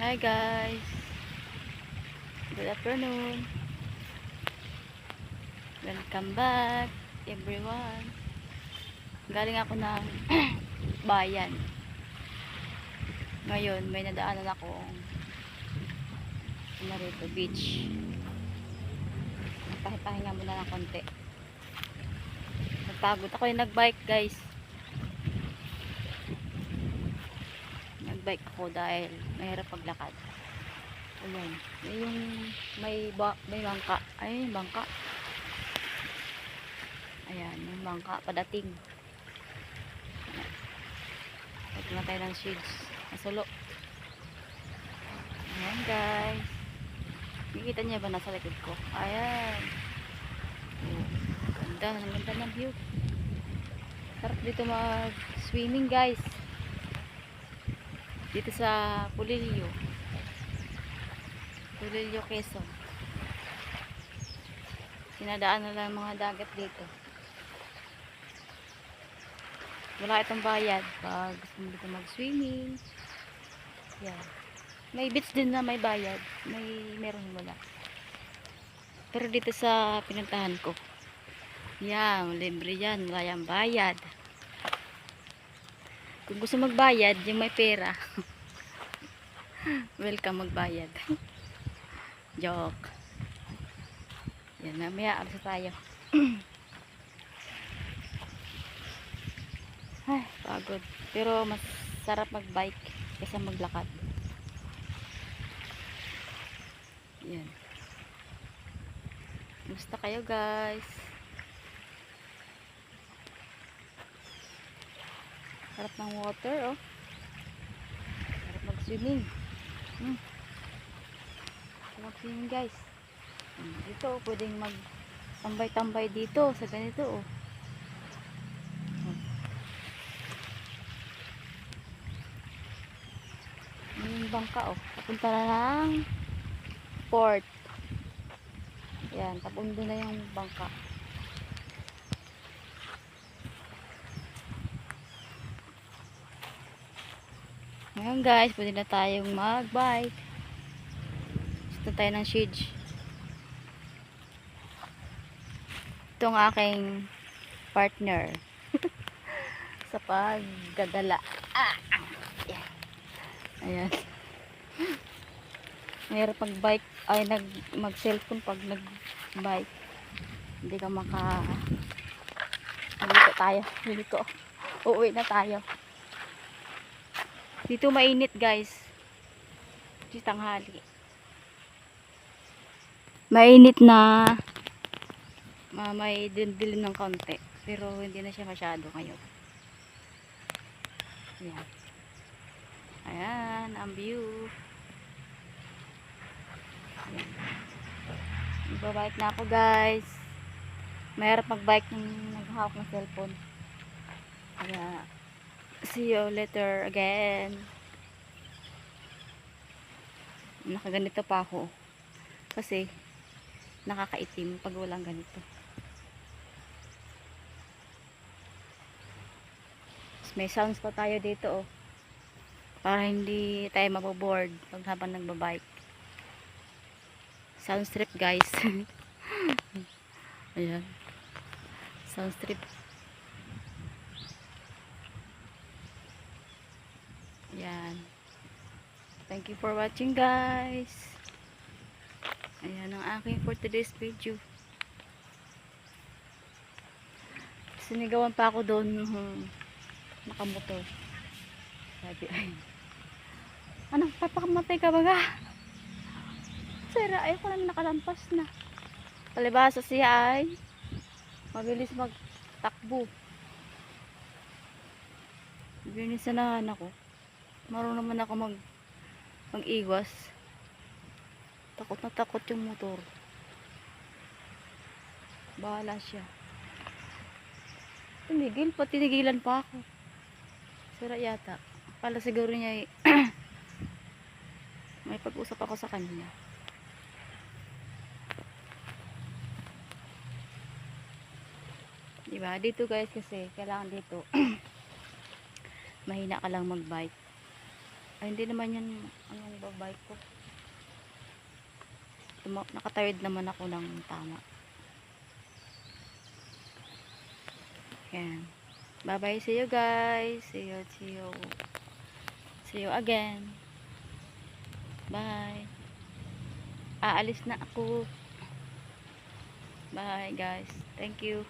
Hi guys, good afternoon. Welcome back everyone. Galing ako ng bayan. Ngayon may nadaanan akong narito beach. Pahinga muna ng konti. Napagod ako yung nagbike guys. Nagbike ako dahil mahirap paglakad. Ayan, yung may bangka. Ay, bangka. Ayan, yung bangka padating. Ito na tayo ng shades. Nasulo. Ayan guys. Nakikita niya ba nasa likod ko? Ayan. Oh, ganda ng view. Sarap dito mag swimming guys. Dito sa Pulilio, Quezon. Sinadaan na lang mga dagat dito. Wala itong bayad pag gusto mo dito mag swimming. Yan. May beach din na may bayad. Meron wala. Pero dito sa pinuntahan ko, yan, libre yan, wala yung bayad. Kung gusto magbayad, yung may pera, welcome magbayad. Joke. Yan, mamaya absa tayo. Ay, pagod. Pero mas sarap magbike kaysa maglakad. Yan. Gusto kayo guys. Sarap ng water, oh. Sarap mag-swimming. Mag-swimming, guys. Dito, pwedeng mag-tambay-tambay dito sa ganito, oh. Yung bangka, oh. Papunta na ng port. Yan, tapundo na yung bangka. Ngayon guys, pwede na tayong mag-bike. Gusto tayo ng shades. Ito ang aking partner sa pagdadala. Yeah. Ayan. Mayroon pag bike ay mag-cellphone pag nag-bike. Hindi ka Liliko. Uuwi na tayo. Dito mainit guys. Di tanghali. Mainit na may dilim ng konti. Pero hindi na siya masyado ngayon. Ayan. Ayan, ang view. Ayan. Magbabike na ako guys. Mayroon mag-bike ng naghahawak ng cellphone. Kaya, see you later again. Nakaganito pa ako. Kasi, nakakaitim pag walang ganito. May sounds pa tayo dito, oh. Para hindi tayo maboboard pag habang nagbabike. Sound strip guys. Ayan. Sound strip. Ayan. Thank you for watching guys. Ayan ang aking for today's video. Sinigawan pa ako doon nakamotor. Sabi ay, ano, papakamatay ka baga? Sira, ayoko lang nakalampas na. Palibasa siya ay mabilis magtakbo. Binisanahan ako. Marunong naman ako mag-iwas. Takot na takot yung motor. Bahala siya. Tumigil pa, tinigilan pa ako. Sira yata. Pala siguro niya may pag-usap ako sa kanya. Diba? Dito guys kasi kailangan dito mahina ka lang mag-bike. Ay, hindi naman yan anong babike ko. Nakatawid naman ako ng tama. Yan. Bye bye, see you guys. See you again. Bye. Aalis na ako. Bye guys. Thank you.